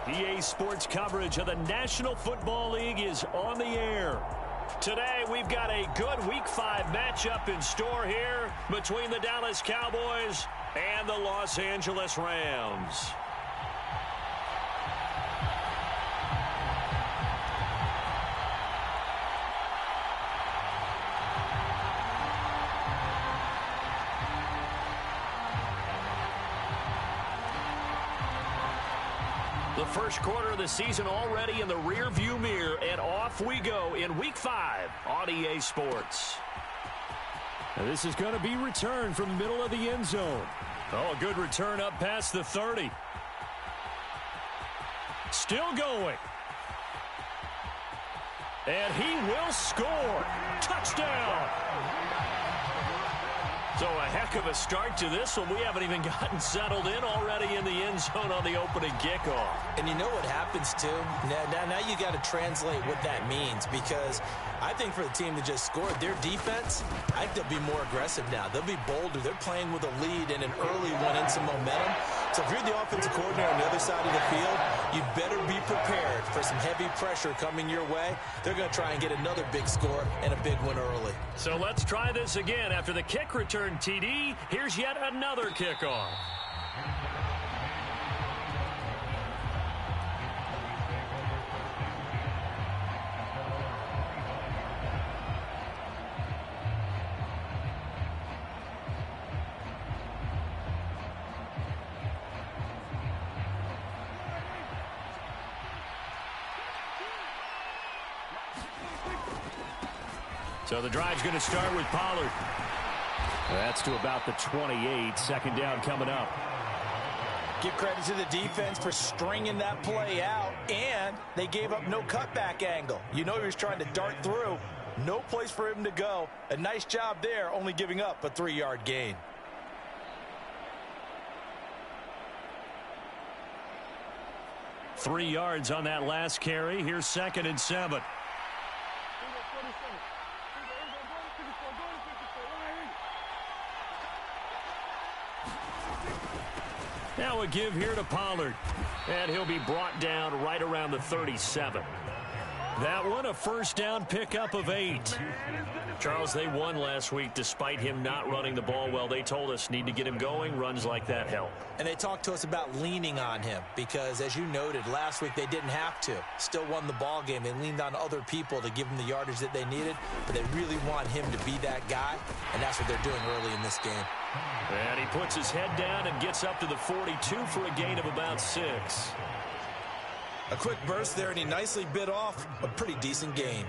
EA Sports coverage of the National Football League is on the air. Today, we've got a good Week 5 matchup in store here between the Dallas Cowboys and the Los Angeles Rams. The first quarter of the season already in the rear-view mirror, and off we go in Week 5 on EA Sports. Now this is going to be returned from the middle of the end zone. Oh, a good return up past the 30. Still going. And he will score. Touchdown. So a heck of a start to this one. We haven't even gotten settled in already in the end zone on the opening kickoff. And you know what happens, too? Now you got to translate what that means, because I think for the team that just scored, their defense, I think they'll be more aggressive now. They'll be bolder. They're playing with a lead and an early one and some momentum. So if you're the offensive coordinator on the other side of the field, you better be prepared for some heavy pressure coming your way. They're going to try and get another big score and a big one early. So let's try this again. After the kick return TD, here's yet another kickoff. So the drive's going to start with Pollard. That's to about the 28. Second down coming up. Give credit to the defense for stringing that play out, and they gave up no cutback angle. You know he was trying to dart through. No place for him to go. A nice job there, only giving up a 3-yard gain. Three yards on that last carry. Here's 2nd and 7. Now a give here to Pollard. And he'll be brought down right around the 37. That one, a first down pickup of 8. Charles, they won last week despite him not running the ball well. They told us need to get him going. Runs like that help. And they talked to us about leaning on him because, as you noted, last week they didn't have to. Still won the ball game. They leaned on other people to give them the yardage that they needed, but they really want him to be that guy, and that's what they're doing early in this game. And he puts his head down and gets up to the 42 for a gain of about 6. A quick burst there, and he nicely bit off a pretty decent gain.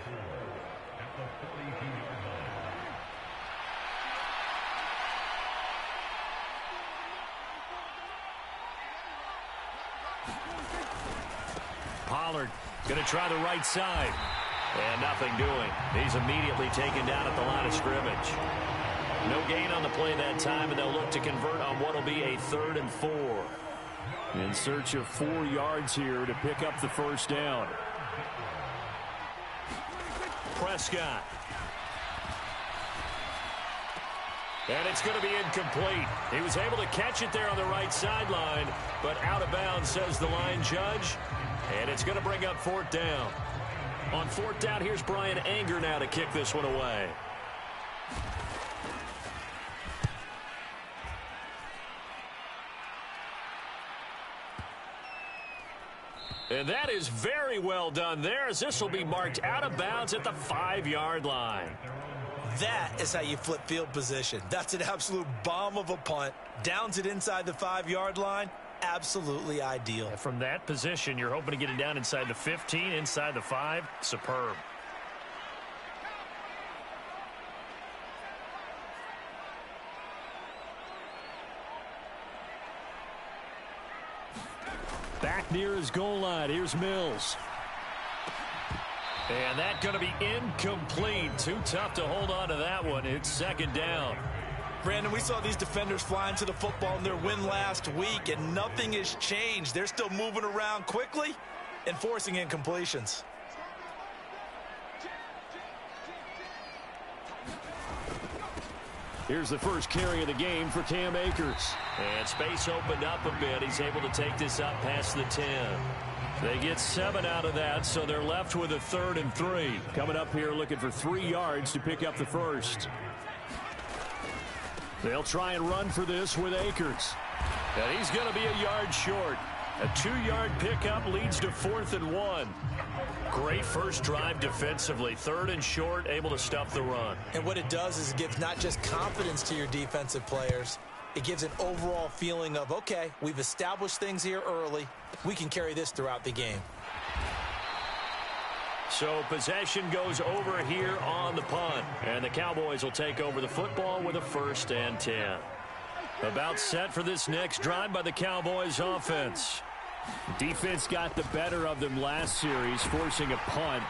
Pollard going to try the right side. And nothing doing. He's immediately taken down at the line of scrimmage. No gain on the play that time, and they'll look to convert on what will be a 3rd and 4. In search of 4 yards here to pick up the first down. Prescott. And it's going to be incomplete. He was able to catch it there on the right sideline, but out of bounds, says the line judge. And it's going to bring up 4th down. On 4th down, here's Brian Anger now to kick this one away. And that is very well done there, as this will be marked out of bounds at the 5-yard line. That is how you flip field position. That's an absolute bomb of a punt. Downs it inside the 5-yard line. Absolutely ideal. And from that position, you're hoping to get it down inside the 15, inside the 5. Superb. Back near his goal line. Here's Mills. And that's going to be incomplete. Too tough to hold on to that one. It's 2nd down. Brandon, we saw these defenders flying to the football in their win last week, and nothing has changed. They're still moving around quickly and forcing incompletions. Here's the first carry of the game for Cam Akers. And space opened up a bit. He's able to take this up past the 10. They get 7 out of that, so they're left with a 3rd and 3. Coming up here looking for 3 yards to pick up the first. They'll try and run for this with Akers. And he's going to be a yard short. A 2-yard pickup leads to 4th and 1. Great first drive defensively. 3rd and short, able to stuff the run. And what it does is it gives not just confidence to your defensive players, it gives an overall feeling of, okay, we've established things here early. We can carry this throughout the game. So possession goes over here on the punt. And the Cowboys will take over the football with a 1st and 10. About set for this next drive by the Cowboys offense. Defense got the better of them last series, forcing a punt.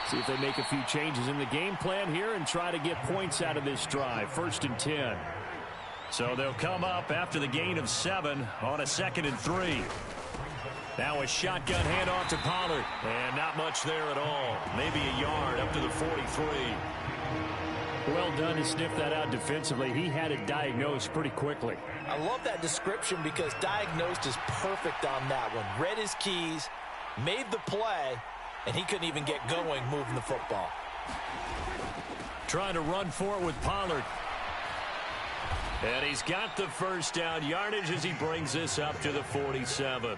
See if they make a few changes in the game plan here and try to get points out of this drive. 1st and 10. So they'll come up after the gain of 7 on a 2nd and 3. Now a shotgun handoff to Pollard. And not much there at all. Maybe a yard up to the 43. Well done to sniff that out defensively. He had it diagnosed pretty quickly. I love that description because diagnosed is perfect on that one. Read his keys, made the play, and he couldn't even get going moving the football. Trying to run for it with Pollard. And he's got the 1st down yardage as he brings this up to the 47.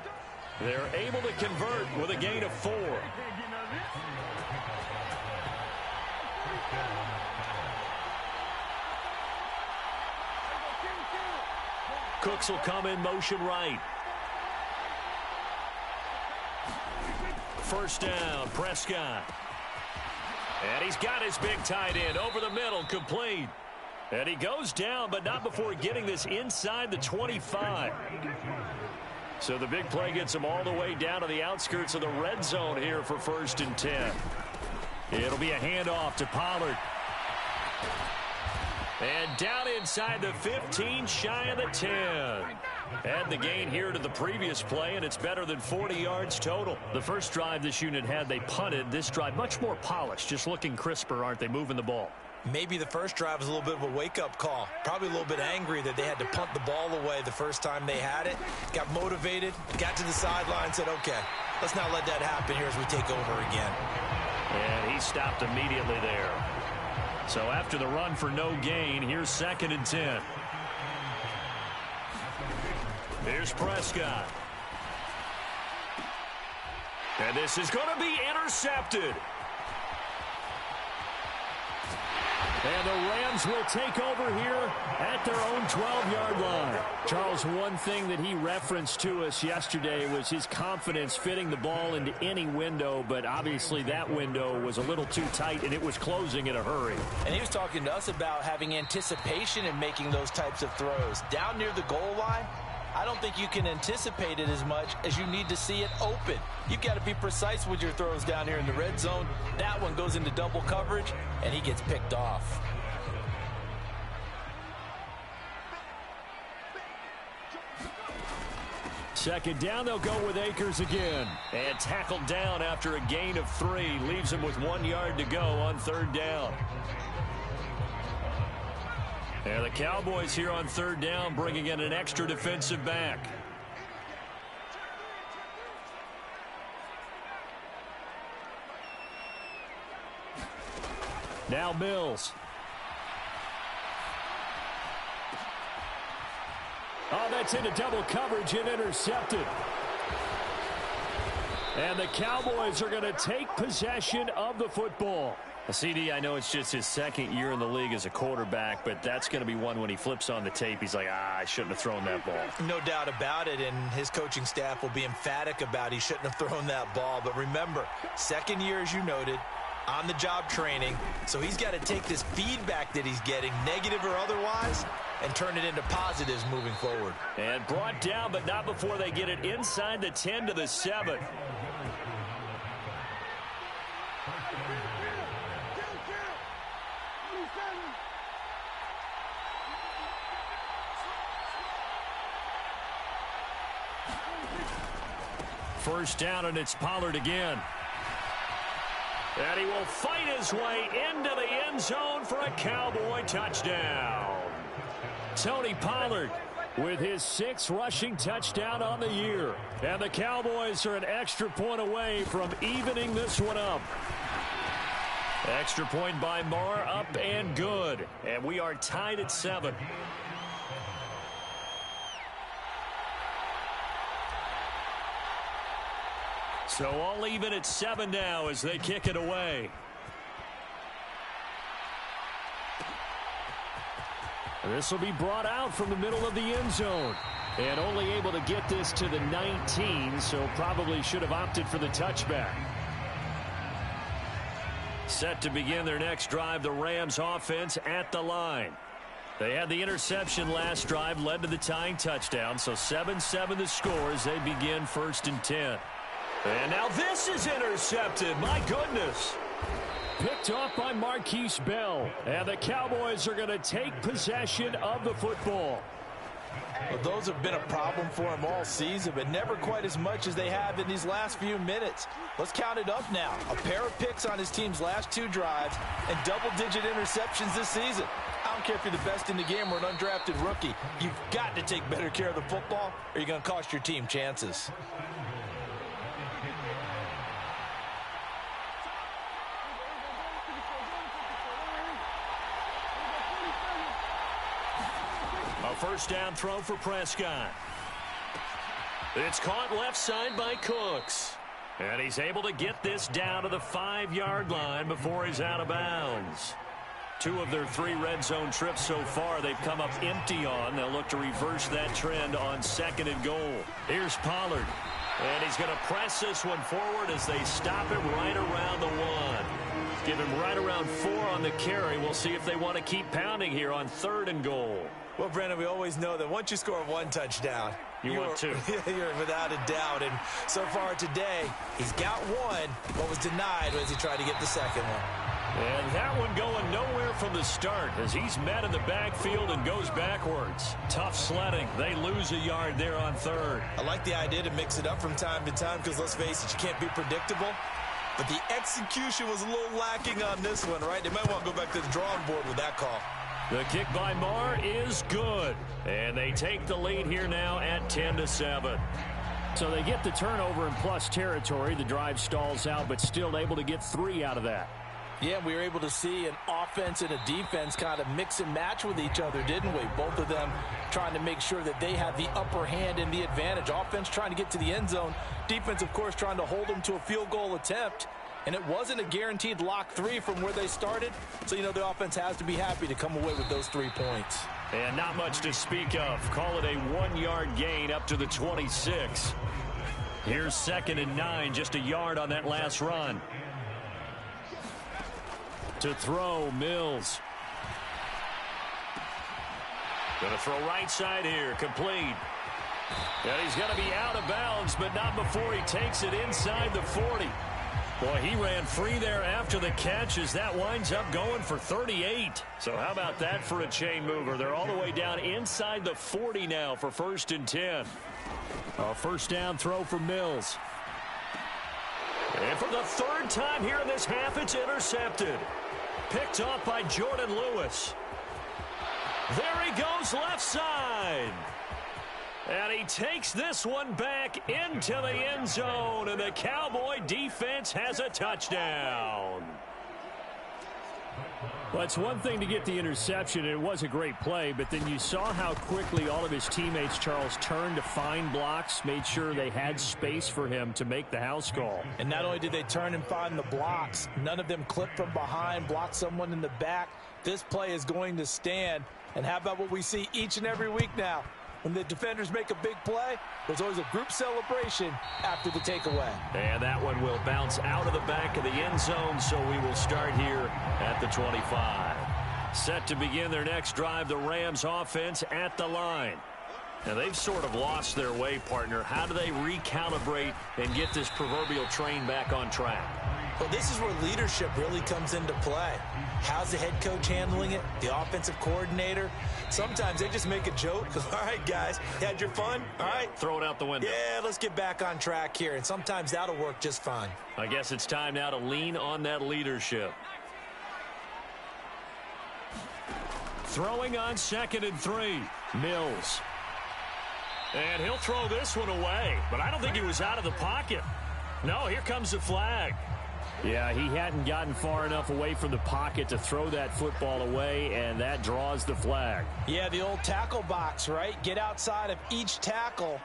They're able to convert with a gain of 4. Cooks will come in motion right. 1st down, Prescott. And he's got his big tight end over the middle, complete. And he goes down, but not before getting this inside the 25. So the big play gets him all the way down to the outskirts of the red zone here for 1st and 10. It'll be a handoff to Pollard. And down inside the 15, shy of the 10. Add the gain here to the previous play, and it's better than 40 yards total. The first drive this unit had, they punted. This drive, much more polished, just looking crisper, aren't they, moving the ball? Maybe the first drive was a little bit of a wake-up call. Probably a little bit angry that they had to punt the ball away the first time they had it. Got motivated, got to the sideline, said, okay, let's not let that happen here as we take over again. And he stopped immediately there. So after the run for no gain, here's 2nd and 10. Here's Prescott. And this is going to be intercepted. And the Rams will take over here at their own 12-yard line. Charles, one thing that he referenced to us yesterday was his confidence fitting the ball into any window, but obviously that window was a little too tight, and it was closing in a hurry. And he was talking to us about having anticipation in making those types of throws. Down near the goal line, I don't think you can anticipate it as much as you need to see it open. You've got to be precise with your throws down here in the red zone. That one goes into double coverage, and he gets picked off. Second down, they'll go with Akers again. And tackled down after a gain of 3. Leaves him with 1 yard to go on 3rd down. And the Cowboys here on 3rd down, bringing in an extra defensive back. Now Mills. Oh, that's into double coverage and intercepted. And the Cowboys are going to take possession of the football. CD, I know it's just his 2nd year in the league as a quarterback, but that's going to be one when he flips on the tape, he's like, I shouldn't have thrown that ball. No doubt about it, and his coaching staff will be emphatic about he shouldn't have thrown that ball. But remember, 2nd year, as you noted, on-the-job training, so he's got to take this feedback that he's getting, negative or otherwise, and turn it into positives moving forward. And brought down, but not before they get it inside the 10 to the 7. First down, and it's Pollard again. And he will fight his way into the end zone for a Cowboy touchdown. Tony Pollard with his 6th rushing touchdown on the year. And the Cowboys are an extra point away from evening this one up. Extra point by Marr, up and good. And we are tied at 7. So all even at 7 now as they kick it away. This will be brought out from the middle of the end zone. And only able to get this to the 19, so probably should have opted for the touchback. Set to begin their next drive, the Rams offense at the line. They had the interception last drive, led to the tying touchdown, so 7-7 the score as they begin 1st and 10. And now this is intercepted. My goodness. Picked off by Marquise Bell. And the Cowboys are going to take possession of the football. Well, those have been a problem for him all season, but never quite as much as they have in these last few minutes. Let's count it up now. A pair of picks on his team's last 2 drives and double-digit interceptions this season. I don't care if you're the best in the game or an undrafted rookie. You've got to take better care of the football or you're going to cost your team chances. A first down throw for Prescott. It's caught left side by Cooks. And he's able to get this down to the 5-yard line before he's out of bounds. 2 of their 3 red zone trips so far they've come up empty on. They'll look to reverse that trend on 2nd and goal. Here's Pollard. And he's going to press this one forward as they stop him right around the 1. Give him right around 4 on the carry. We'll see if they want to keep pounding here on 3rd and goal. Well, Brandon, we always know that once you score 1 touchdown, you want 2. You're without a doubt. And so far today, he's got 1, but was denied as he tried to get the 2nd one. And that one going nowhere from the start as he's met in the backfield and goes backwards. Tough sledding. They lose a yard there on 3rd. I like the idea to mix it up from time to time because, let's face it, you can't be predictable. But the execution was a little lacking on this one, right? They might want to go back to the drawing board with that call. The kick by Marr is good. And they take the lead here now at 10-7. So they get the turnover in plus territory. The drive stalls out, but still able to get 3 out of that. Yeah, we were able to see an offense and a defense kind of mix and match with each other, didn't we? Both of them trying to make sure that they have the upper hand and the advantage. Offense trying to get to the end zone. Defense, of course, trying to hold them to a field goal attempt. And it wasn't a guaranteed lock 3 from where they started. So, you know, the offense has to be happy to come away with those 3 points. And not much to speak of. Call it a 1-yard gain up to the 26. Here's 2nd and 9, just a yard on that last run. To throw, Mills. Going to throw right side here, complete. And he's going to be out of bounds, but not before he takes it inside the 40. Boy, he ran free there after the catch as that winds up going for 38. So how about that for a chain mover? They're all the way down inside the 40 now for 1st and 10. A first down throw for Mills. And for the 3rd time here in this half, it's intercepted. Picked off by Jordan Lewis. There he goes left side. And he takes this one back into the end zone, and the Cowboy defense has a touchdown. Well, it's one thing to get the interception, and it was a great play, but then you saw how quickly all of his teammates, Charles, turned to find blocks, made sure they had space for him to make the house call. And not only did they turn and find the blocks, none of them clipped from behind, blocked someone in the back. This play is going to stand. And how about what we see each and every week now? When the defenders make a big play, there's always a group celebration after the takeaway. And that one will bounce out of the back of the end zone, so we will start here at the 25. Set to begin their next drive, the Rams offense at the line. Now, they've sort of lost their way, partner. How do they recalibrate and get this proverbial train back on track? Well, this is where leadership really comes into play. How's the head coach handling it? The offensive coordinator? Sometimes they just make a joke. All right, guys, you had your fun? All right. Throw it out the window. Yeah, let's get back on track here. And sometimes that'll work just fine. I guess it's time now to lean on that leadership. Throwing on 2nd and 3. Mills. And he'll throw this one away, but I don't think he was out of the pocket. No, here comes the flag. Yeah, he hadn't gotten far enough away from the pocket to throw that football away, and that draws the flag. Yeah, the old tackle box, right? Get outside of each tackle,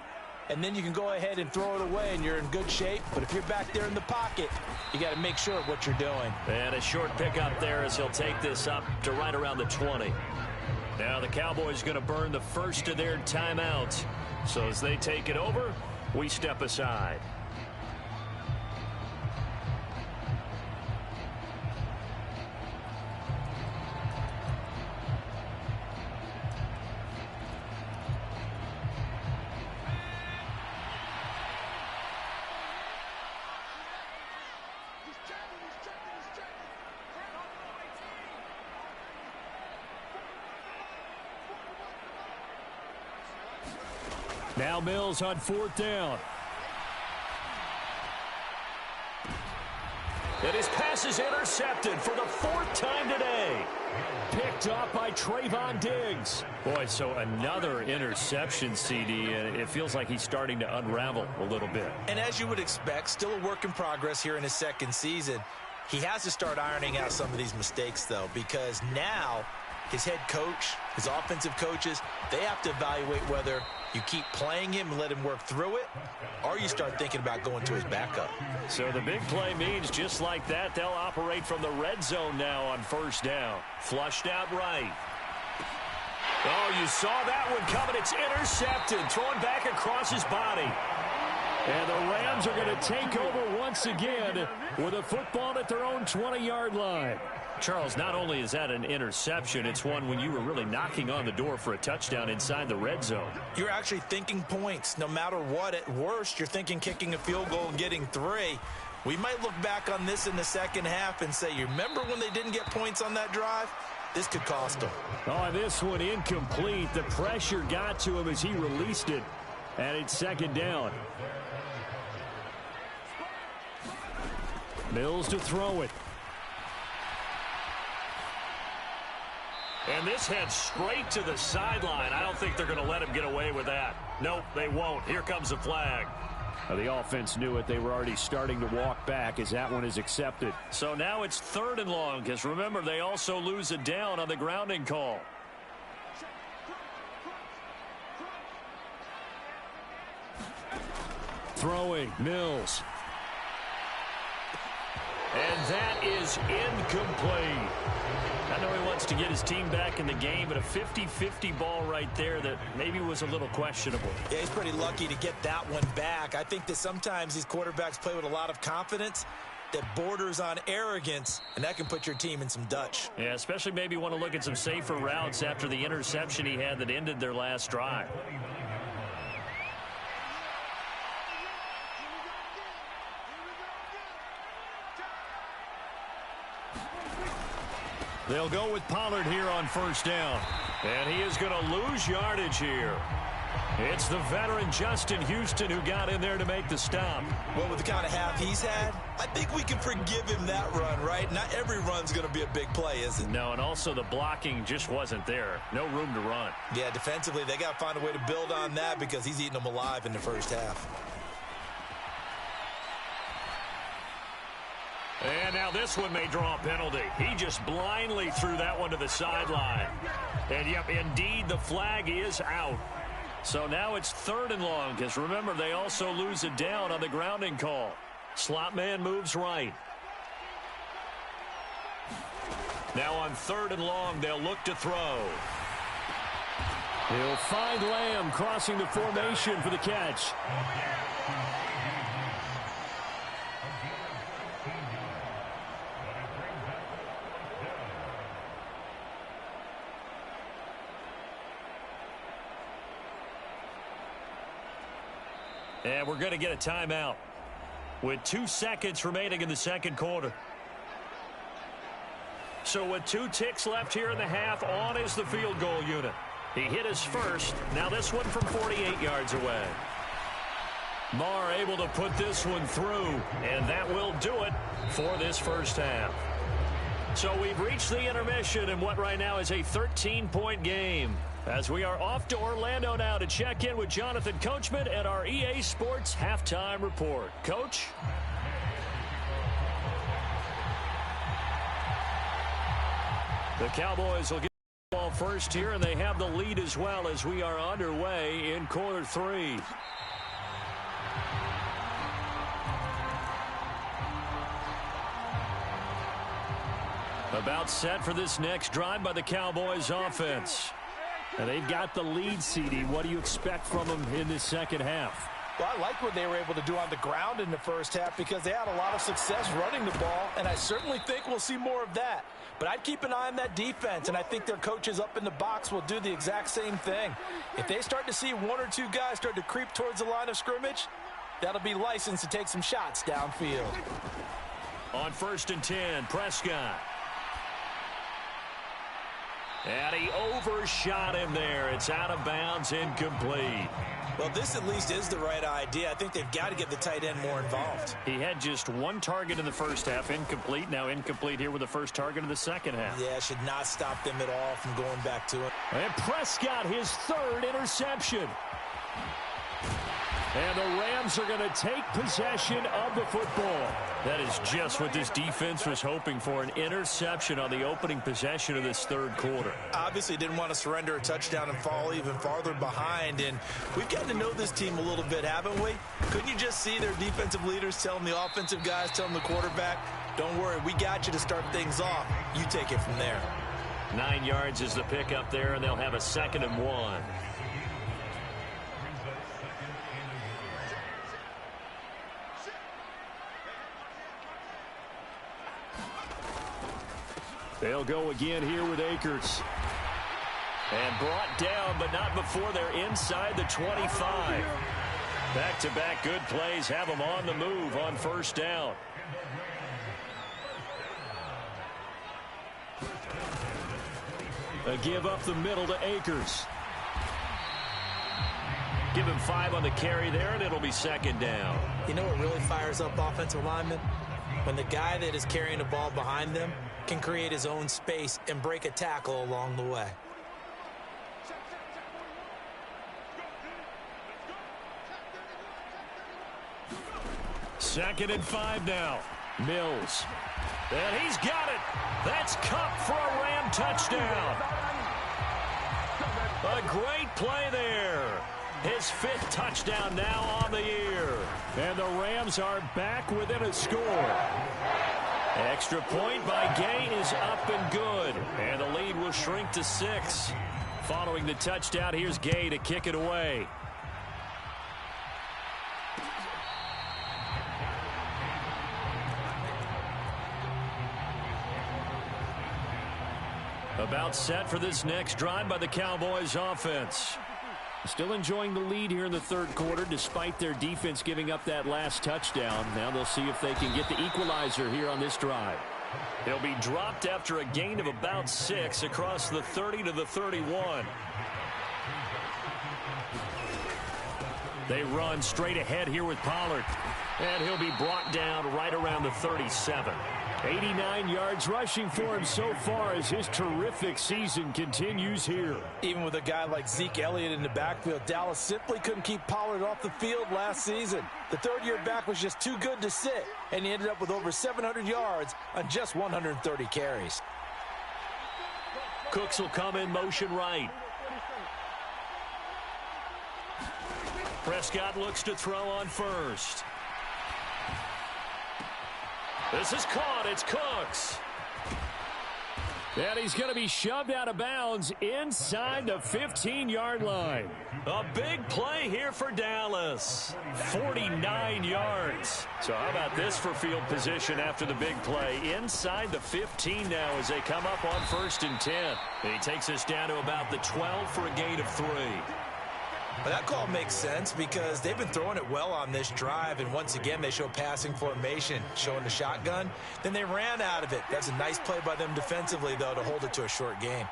and then you can go ahead and throw it away, and you're in good shape. But if you're back there in the pocket, you got to make sure of what you're doing. And a short pickup there as he'll take this up to right around the 20. Now the Cowboys going to burn the first of their timeouts. So as they take it over, we step aside. Now Mills on 4th down. And his pass is intercepted for the 4th time today. Picked up by Trayvon Diggs. Boy, so another interception, CD, and it feels like he's starting to unravel a little bit. And as you would expect, still a work in progress here in his second season. He has to start ironing out some of these mistakes, though, because now his head coach, his offensive coaches, they have to evaluate whether you keep playing him and let him work through it, or you start thinking about going to his backup. So the big play means just like that, they'll operate from the red zone now on 1st down. Flushed out right. Oh, you saw that one coming. It's intercepted. Thrown back across his body. And the Rams are going to take over once again with a football at their own 20-yard line. Charles, not only is that an interception, it's one when you were really knocking on the door for a touchdown inside the red zone. You're actually thinking points. No matter what, at worst, you're thinking kicking a field goal and getting 3. We might look back on this in the second half and say, you remember when they didn't get points on that drive? This could cost them. Oh, this one incomplete. The pressure got to him as he released it. And it's 2nd down. Mills to throw it. And this heads straight to the sideline. I don't think they're going to let him get away with that. Nope, they won't. Here comes the flag. The offense knew it. They were already starting to walk back as that one is accepted. So now it's 3rd and long, because remember, they also lose a down on the grounding call. Throwing, Mills. And that is incomplete. I know he wants to get his team back in the game, but a 50-50 ball right there that maybe was a little questionable. Yeah, he's pretty lucky to get that one back. I think that sometimes these quarterbacks play with a lot of confidence that borders on arrogance, and that can put your team in some Dutch. Yeah, especially maybe want to look at some safer routes after the interception he had that ended their last drive. They'll go with Pollard here on 1st down. And he is going to lose yardage here. It's the veteran Justin Houston who got in there to make the stop. Well, with the kind of half he's had, I think we can forgive him that run, right? Not every run's going to be a big play, is it? No, and also the blocking just wasn't there. No room to run. Yeah, defensively, they got to find a way to build on that because he's eating them alive in the first half. And now this one may draw a penalty. He just blindly threw that one to the sideline. And, yep, indeed, the flag is out. So now it's 3rd and long, because remember, they also lose a down on the grounding call. Slot man moves right. Now on 3rd and long, they'll look to throw. He'll find Lamb crossing the formation for the catch. And we're going to get a timeout with 2 seconds remaining in the second quarter. So with 2 ticks left here in the half, on is the field goal unit. He hit his first. Now this one from 48 yards away. Marr able to put this one through, and that will do it for this first half. So we've reached the intermission in what right now is a 13-point game. As we are off to Orlando now to check in with Jonathan Coachman and our EA Sports Halftime Report. Coach? The Cowboys will get the ball first here, and they have the lead as well as we are underway in quarter 3. About set for this next drive by the Cowboys offense. And they've got the lead, CD. What do you expect from them in this second half? Well, I like what they were able to do on the ground in the first half because they had a lot of success running the ball, and I certainly think we'll see more of that. But I'd keep an eye on that defense, and I think their coaches up in the box will do the exact same thing. If they start to see one or two guys start to creep towards the line of scrimmage, that'll be licensed to take some shots downfield. On 1st and 10, Prescott. And he overshot him there. It's out of bounds, incomplete. Well, this at least is the right idea. I think they've got to get the tight end more involved. He had just one target in the first half, incomplete. Now incomplete here with the first target of the second half. Yeah, should not stop them at all from going back to it. And Prescott, his 3rd interception. And the Rams are going to take possession of the football. That is just what this defense was hoping for, an interception on the opening possession of this 3rd quarter. Obviously didn't want to surrender a touchdown and fall even farther behind. And we've gotten to know this team a little bit, haven't we? Couldn't you just see their defensive leaders telling the offensive guys, telling the quarterback, don't worry, we got you to start things off. You take it from there. 9 yards is the pickup there, and they'll have a 2nd and 1. They'll go again here with Akers. And brought down, but not before they're inside the 25. Back-to-back good plays have them on the move on 1st down. A give up the middle to Akers. Give him 5 on the carry there, and it'll be 2nd down. You know what really fires up offensive linemen? When the guy that is carrying the ball behind them can create his own space and break a tackle along the way. Second and 5 now. Mills. And he's got it. That's Kupp for a Ram touchdown. A great play there. His 5th touchdown now on the year. And the Rams are back within a score. Extra point by Gay is up and good. And the lead will shrink to 6. Following the touchdown, here's Gay to kick it away. About set for this next drive by the Cowboys offense. Still enjoying the lead here in the 3rd quarter despite their defense giving up that last touchdown. Now they'll see if they can get the equalizer here on this drive. They'll be dropped after a gain of about 6 across the 30 to the 31. They run straight ahead here with Pollard. And he'll be brought down right around the 37. 89 yards rushing for him so far as his terrific season continues here. Even with a guy like Zeke Elliott in the backfield, Dallas simply couldn't keep Pollard off the field last season. The 3rd-year back was just too good to sit, and he ended up with over 700 yards on just 130 carries. Cooks will come in motion right. Prescott looks to throw on 1st. This is caught. It's Cooks. And he's going to be shoved out of bounds inside the 15-yard line. A big play here for Dallas. 49 yards. So how about this for field position after the big play? Inside the 15 now as they come up on 1st and 10. And he takes us down to about the 12 for a gain of 3. But that call makes sense because they've been throwing it well on this drive, and once again they show passing formation, showing the shotgun. Then they ran out of it. That's a nice play by them defensively, though, to hold it to a short gain.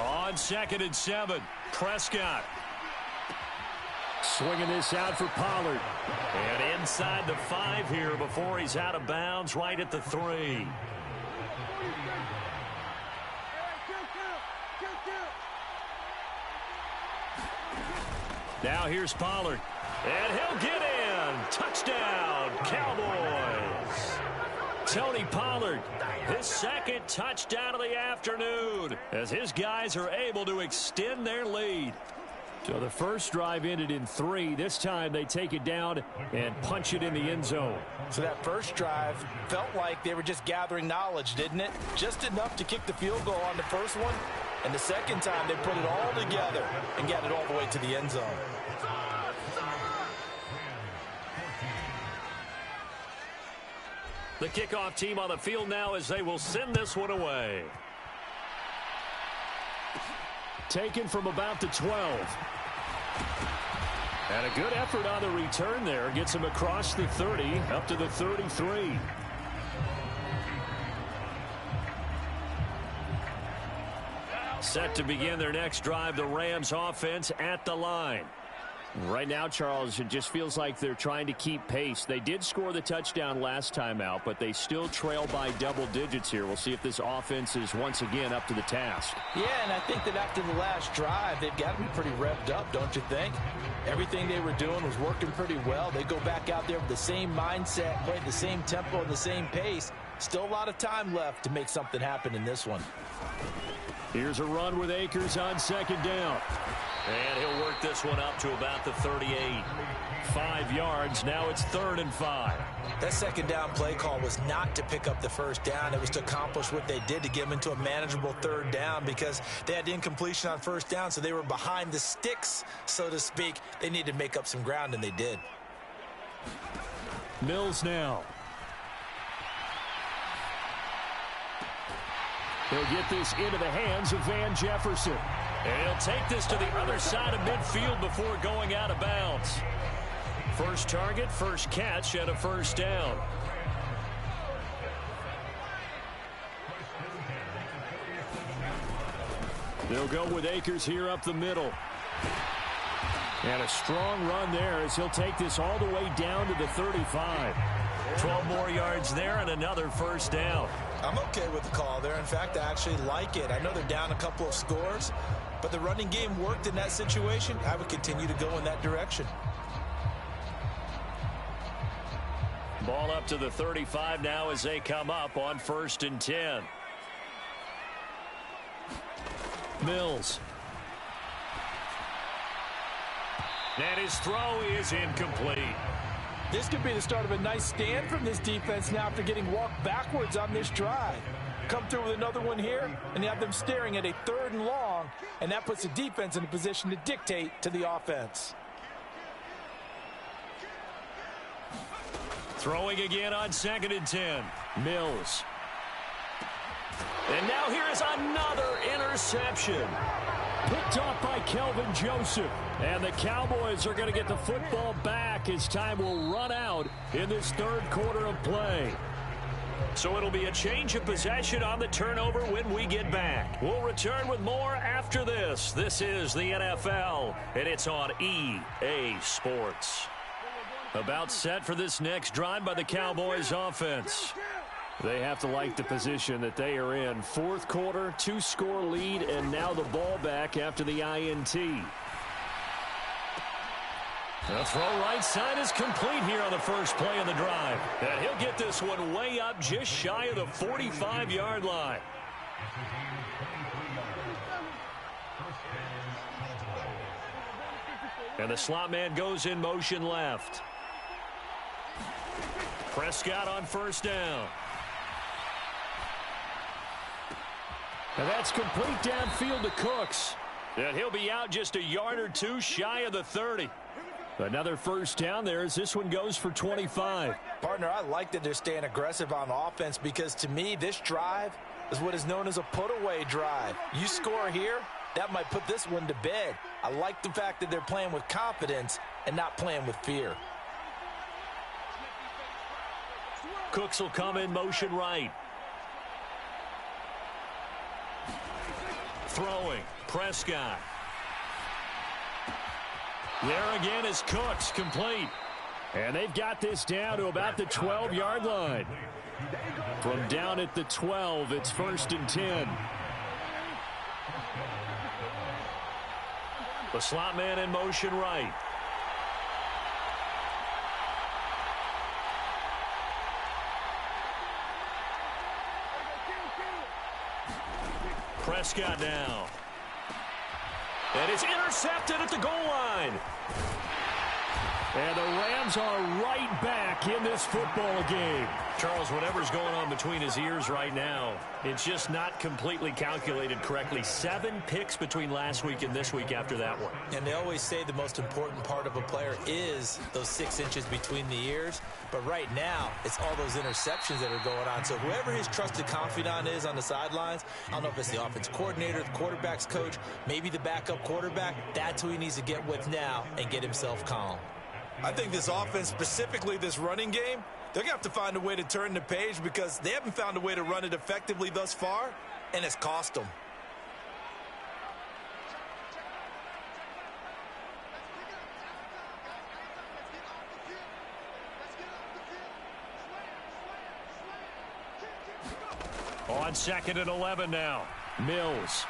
On 2nd and 7, Prescott. Swinging this out for Pollard. And inside the 5 here before he's out of bounds, right at the 3. Now here's Pollard. And he'll get in. Touchdown, Cowboys. Tony Pollard, his second touchdown of the afternoon, as his guys are able to extend their lead. So the first drive ended in 3. This time they take it down and punch it in the end zone. So that first drive felt like they were just gathering knowledge, didn't it? Just enough to kick the field goal on the first one. And the second time they put it all together and got it all the way to the end zone. The kickoff team on the field now as they will send this one away. Taken from about the 12. And a good effort on the return there. Gets him across the 30, up to the 33. Set to begin their next drive, the Rams offense at the line. Right now, Charles, it just feels like they're trying to keep pace. They did score the touchdown last time out, but they still trail by double digits here. We'll see if this offense is once again up to the task. Yeah, and I think that after the last drive, they've got to be pretty revved up, don't you think? Everything they were doing was working pretty well. They go back out there with the same mindset, play the same tempo and the same pace. Still a lot of time left to make something happen in this one. Here's a run with Akers on second down. And he'll work this one up to about the 38. 5 yards. Now it's 3rd and 5. That second down play call was not to pick up the first down. It was to accomplish what they did to get them into a manageable 3rd down because they had incompletion on first down, so they were behind the sticks, so to speak. They needed to make up some ground, and they did. Mills now. He'll get this into the hands of Van Jefferson. And he'll take this to the other side of midfield before going out of bounds. First target, first catch, and a first down. They'll go with Akers here up the middle. And a strong run there as he'll take this all the way down to the 35. 12 more yards there and another first down. I'm okay with the call there. In fact, I actually like it. I know they're down a couple of scores, but the running game worked in that situation. I would continue to go in that direction. Ball up to the 35 now as they come up on 1st and 10. Mills. And his throw is incomplete. This could be the start of a nice stand from this defense now after getting walked backwards on this drive. Come through with another one here, and you have them staring at a 3rd and long, and that puts the defense in a position to dictate to the offense. Throwing again on 2nd and 10. Mills. And now here is another interception. Picked off by Kelvin Joseph. And the Cowboys are going to get the football back as time will run out in this 3rd quarter of play. So it'll be a change of possession on the turnover when we get back. We'll return with more after this. This is the NFL, and it's on EA Sports. About set for this next drive by the Cowboys offense. They have to like the position that they are in. 4th quarter, 2-score lead, and now the ball back after the INT. The throw right side is complete here on the first play of the drive. And he'll get this one way up just shy of the 45-yard line. And the slot man goes in motion left. Prescott on 1st down. And that's complete downfield to Cooks. And he'll be out just a yard or two shy of the 30. Another first down there as this one goes for 25. Partner, I like that they're staying aggressive on offense because to me, this drive is what is known as a put-away drive. You score here, that might put this one to bed. I like the fact that they're playing with confidence and not playing with fear. Cooks will come in motion right. Throwing, Prescott. There again is Cooks, complete. And they've got this down to about the 12-yard line. From down at the 12, it's 1st and 10. The slot man in motion right. Prescott now. And it's intercepted at the goal line. And the Rams are right back in this football game. Charles, whatever's going on between his ears right now, it's just not completely calculated correctly. 7 picks between last week and this week after that one. And they always say the most important part of a player is those 6 inches between the ears. But right now, it's all those interceptions that are going on. So whoever his trusted confidant is on the sidelines, I don't know if it's the offense coordinator, the quarterback's coach, maybe the backup quarterback, that's who he needs to get with now and get himself calm. I think this offense, specifically this running game, they're going to have to find a way to turn the page because they haven't found a way to run it effectively thus far, and it's cost them. On 2nd and 11 now. Mills.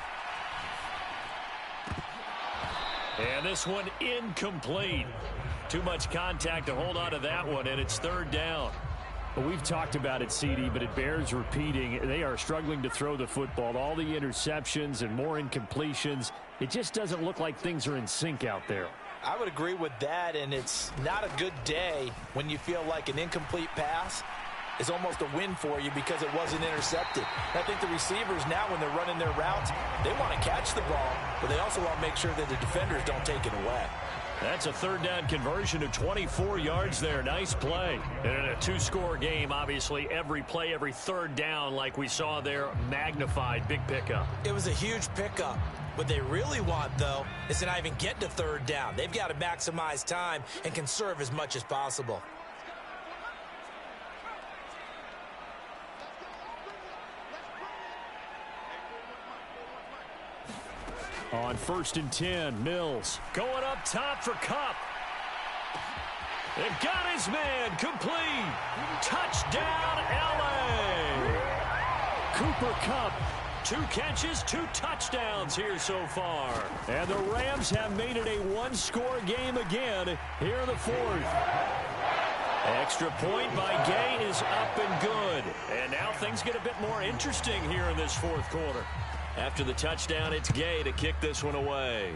And this one incomplete. Too much contact to hold on to that one, and it's 3rd down. Well, we've talked about it, CD, but it bears repeating. They are struggling to throw the football. All the interceptions and more incompletions. It just doesn't look like things are in sync out there. I would agree with that, and it's not a good day when you feel like an incomplete pass is almost a win for you because it wasn't intercepted. And I think the receivers now, when they're running their routes, they want to catch the ball, but they also want to make sure that the defenders don't take it away. That's a 3rd down conversion of 24 yards there. Nice play. And in a 2-score game, obviously, every play, every 3rd down, like we saw there, magnified. Big pickup. It was a huge pickup. What they really want, though, is to not even get to 3rd down. They've got to maximize time and conserve as much as possible. On 1st and 10, Mills. Going up top for Kupp. They've got his man. Complete. Touchdown, L.A. Cooper Kupp. 2 catches, 2 touchdowns here so far. And the Rams have made it a 1-score game again here in the 4th. Extra point by Gay is up and good. And now things get a bit more interesting here in this 4th quarter. After the touchdown, it's Gay to kick this one away.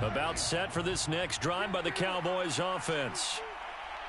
About set for this next drive by the Cowboys offense.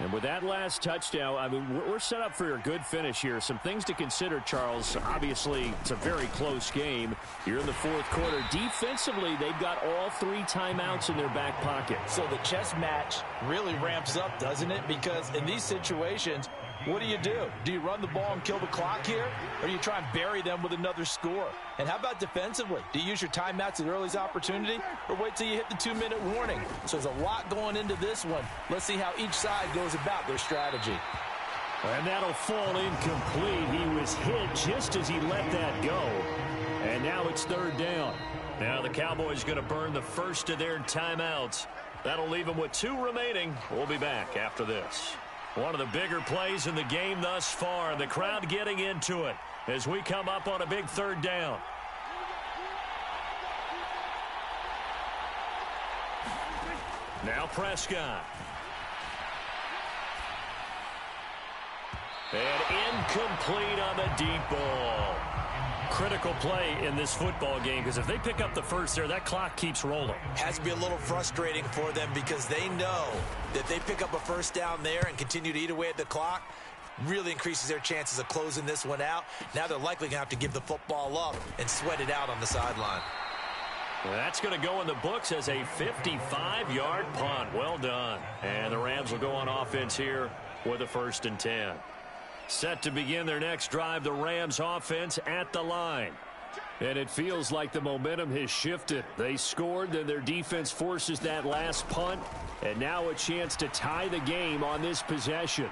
And with that last touchdown, I mean, we're set up for a good finish here. Some things to consider, Charles. Obviously, it's a very close game. You're in the 4th quarter. Defensively, they've got all 3 timeouts in their back pocket. So the chess match really ramps up, doesn't it? Because in these situations, what do? Do you run the ball and kill the clock here? Or do you try and bury them with another score? And how about defensively? Do you use your timeouts at earliest opportunity? Or wait till you hit the 2-minute warning? So there's a lot going into this one. Let's see how each side goes about their strategy. And that'll fall incomplete. He was hit just as he let that go. And now it's 3rd down. Now the Cowboys going to burn the first of their timeouts. That'll leave them with 2 remaining. We'll be back after this. One of the bigger plays in the game thus far. The crowd getting into it as we come up on a big 3rd down. Now Prescott. And incomplete on the deep ball. Critical play in this football game because if they pick up the first there, that clock keeps rolling. Has to be a little frustrating for them because they know that they pick up a 1st down there and continue to eat away at the clock, really increases their chances of closing this one out. Now they're likely going to have to give the football up and sweat it out on the sideline. Well, that's going to go in the books as a 55-yard punt. Well done. And the Rams will go on offense here with a 1st and 10. Set to begin their next drive, the Rams offense at the line. And it feels like the momentum has shifted. They scored, then their defense forces that last punt, and now a chance to tie the game on this possession.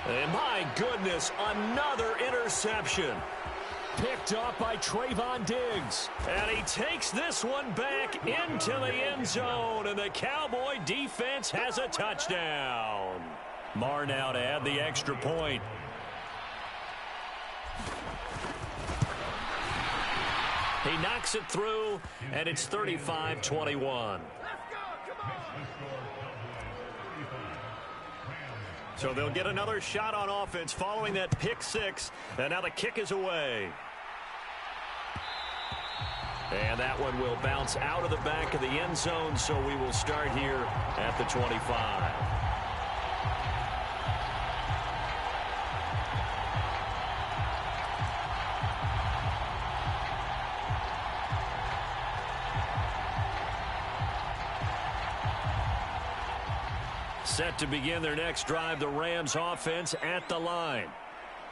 And my goodness, another interception. Picked off by Trayvon Diggs. And he takes this one back into the end zone, and the Cowboy defense has a touchdown. Marr now to add the extra point. He knocks it through, and it's 35-21. So they'll get another shot on offense following that pick six, and now the kick is away. And that one will bounce out of the back of the end zone, so we will start here at the 25. Set to begin their next drive, the Rams offense at the line.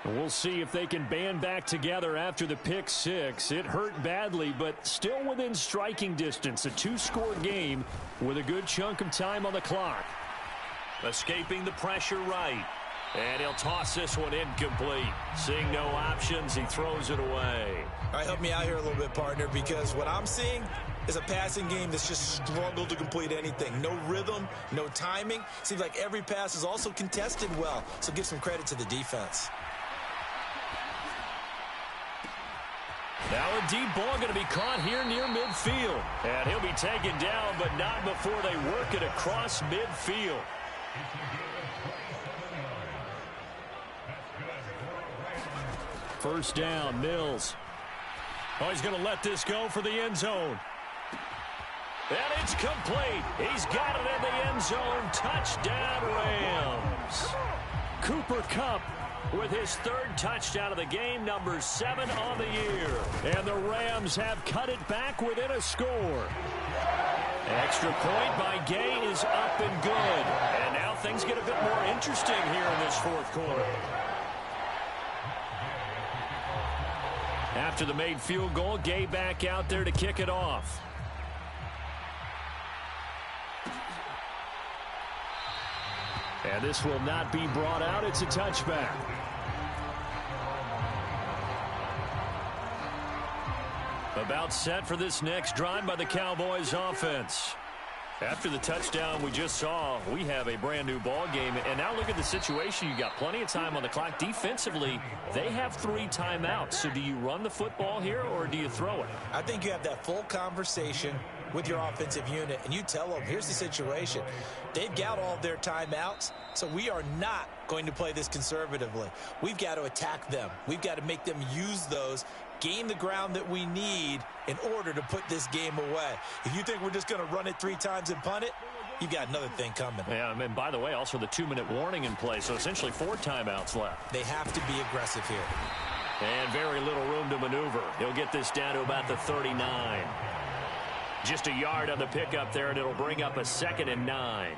We'll see if they can band back together after the pick six. It hurt badly, but still within striking distance. A two-score game with a good chunk of time on the clock. Escaping the pressure right. And he'll toss this one incomplete. Seeing no options, he throws it away. All right, help me out here a little bit, partner, because what I'm seeing is a passing game that's just struggled to complete anything. No rhythm, no timing. Seems like every pass is also contested well, so give some credit to the defense. Now a deep ball going to be caught here near midfield. And he'll be taken down, but not before they work it across midfield. First down, Mills. Oh, he's going to let this go for the end zone. And it's complete. He's got it in the end zone. Touchdown, Rams. Cooper Kupp with his third touchdown of the game, number 7 on the year. And the Rams have cut it back within a score. Extra point by Gay is up and good. And now things get a bit more interesting here in this fourth quarter. After the made field goal, Gay back out there to kick it off. And this will not be brought out. It's a touchback. About set for this next drive by the Cowboys offense. After the touchdown we just saw, we have a brand new ball game. And now look at the situation. You got plenty of time on the clock. Defensively, they have 3 timeouts. So do you run the football here or do you throw it? I think you have that full conversation with your offensive unit, and you tell them, here's the situation. They've got all of their timeouts, so we are not going to play this conservatively. We've got to attack them. We've got to make them use those, gain the ground that we need in order to put this game away. If you think we're just going to run it 3 times and punt it, you got another thing coming. Yeah, and by the way, also the 2-minute warning in play, so essentially 4 timeouts left. They have to be aggressive here. And very little room to maneuver. He'll get this down to about the 39. Just a yard on the pickup there, and it'll bring up a 2nd and 9.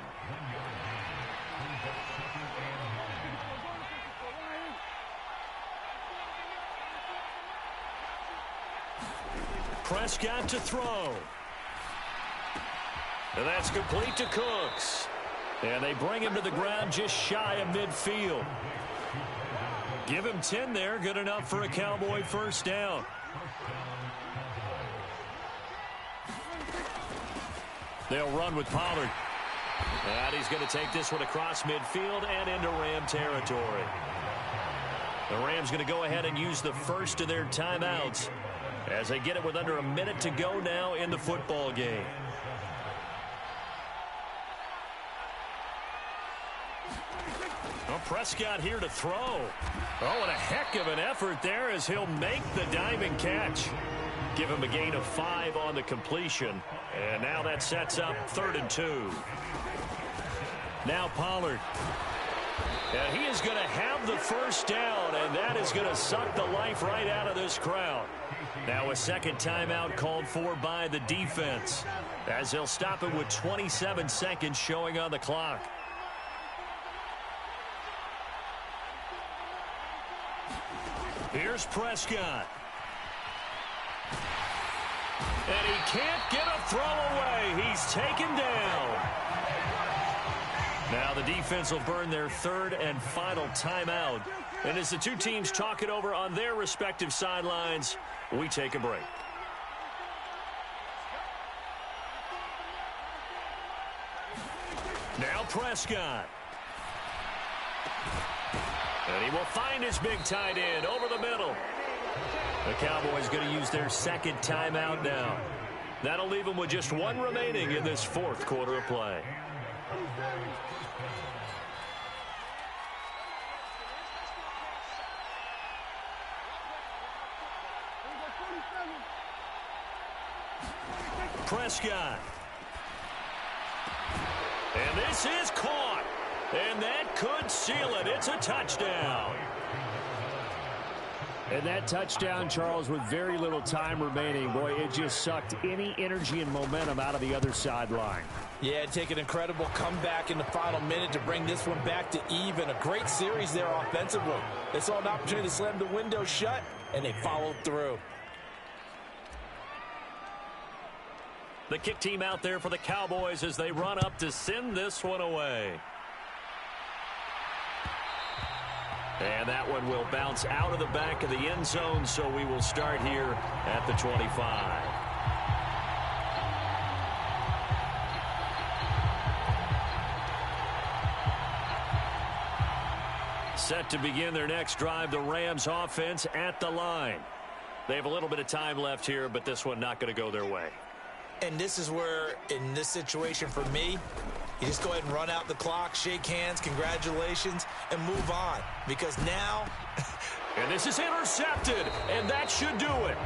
Prescott to throw. And that's complete to Cooks. And they bring him to the ground just shy of midfield. Give him 10 there. Good enough for a Cowboy first down. They'll run with Pollard. And he's going to take this one across midfield and into Ram territory. The Rams going to go ahead and use the first of their timeouts as they get it with under a minute to go now in the football game. Well, Prescott here to throw. Oh, and a heck of an effort there as he'll make the diving catch. Give him a gain of 5 on the completion. And now that sets up 3rd and 2. Now Pollard. And he is going to have the first down, and that is going to suck the life right out of this crowd. Now a second timeout called for by the defense, as they'll stop it with 27 seconds showing on the clock. Here's Prescott. And he can't get a throw away. He's taken down. Now the defense will burn their third and final timeout. And as the two teams talk it over on their respective sidelines, we take a break. Now Prescott. And he will find his big tight end over the middle. The Cowboys going to use their second timeout now. That'll leave them with just one remaining in this fourth quarter of play. Prescott. And this is caught. And that could seal it. It's a touchdown. And that touchdown, Charles, with very little time remaining, boy, it just sucked any energy and momentum out of the other sideline. Yeah, take an incredible comeback in the final minute to bring this one back to even. A great series there offensively. They saw an opportunity to slam the window shut, and they followed through. The kick team out there for the Cowboys as they run up to send this one away. And that one will bounce out of the back of the end zone, so we will start here at the 25. Set to begin their next drive, the Rams offense at the line. They have a little bit of time left here, but this one not going to go their way. And this is where, in this situation for me, you just go ahead and run out the clock, shake hands, congratulations, and move on. Because now... and this is intercepted, and that should do it.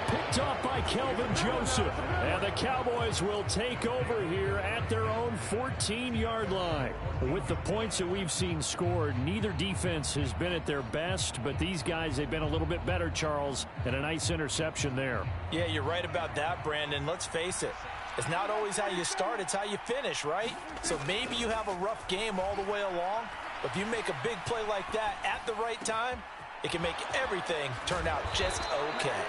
Picked off by Kelvin Joseph. And the Cowboys will take over here at their own 14-yard line. With the points that we've seen scored, neither defense has been at their best, but these guys, they've been a little bit better, Charles, and a nice interception there. Yeah, you're right about that, Brandon. Let's face it. It's not always how you start, it's how you finish, right? So maybe you have a rough game all the way along, but if you make a big play like that at the right time, it can make everything turn out just okay.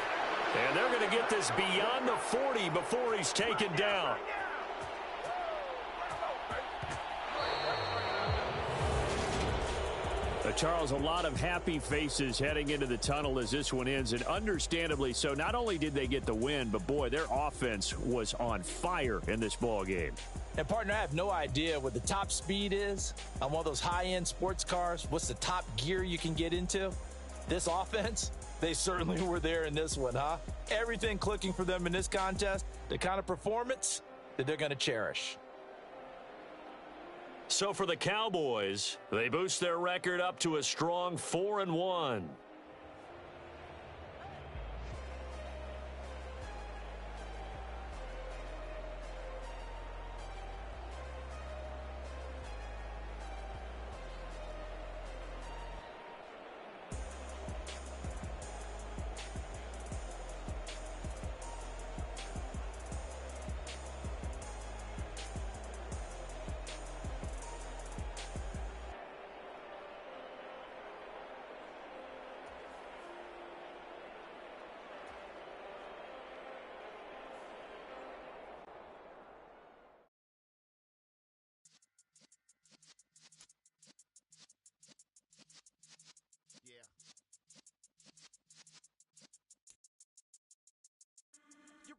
And they're going to get this beyond the 40 before he's taken down. Charles, a lot of happy faces heading into the tunnel as this one ends, and understandably so. Not only did they get the win, but boy, their offense was on fire in this ball game. And partner, I have no idea what the top speed is on one of those high-end sports cars. What's the top gear you can get into? This offense, they certainly were there in this one, huh? Everything clicking for them in this contest, the kind of performance that they're going to cherish. So for the Cowboys, they boost their record up to a strong 4-1.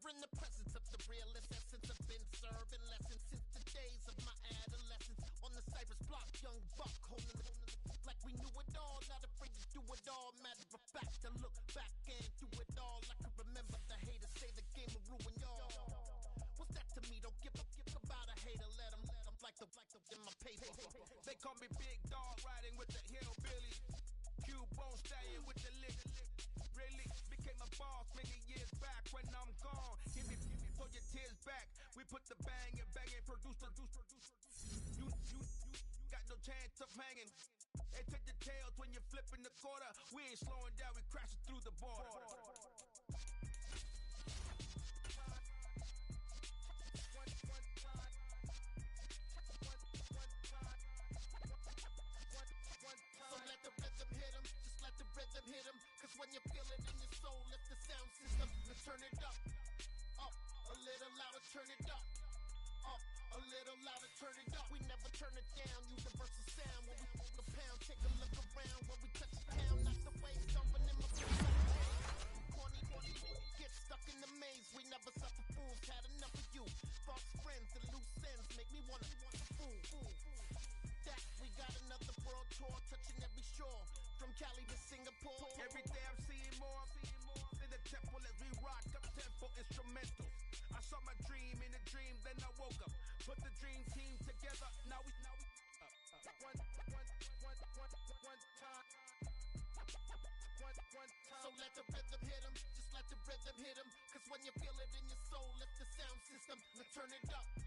In the presence of the realest essence, I've been serving lessons since the days of my adolescence. On the Cypress block, young buck holding it like we knew it all, not afraid to do it all. Matter of fact, to look back and do it all. I can remember the haters say the game will ruin y'all. What's that to me? Don't give about a hater. Let them like the in my paper. They call me Big Dog, riding with the hillbilly. Cubone staying with the lick. Really became a boss many years back. When I'm gone, give me for your tears back. We put the bang and produce. You got no chance of hanging. They take the tails when you're flipping the quarter. We ain't slowing down, we crashing through the border. So let the rhythm hit 'em, just let the rhythm hit 'em. Cause turn it up. Up, a little louder, turn it up. We never turn it down, universal sound. When we hold the pound, take a look around. When we touch the town, not the way, stomping in my corny, get stuck in the maze. We never suffer fools, had enough of you. False friends and loose ends make me wanna fool. That we got another world tour, touching every shore. From Cali to Singapore. Every day I'm seeing more in the temple as we rock up tempo instrumentals. I saw my dream in a dream, then I woke up. Put the dream team together, now we one time. So let the rhythm hit 'em, just let the rhythm hit 'em. Cause when you feel it in your soul, lift the sound system. Now turn it up.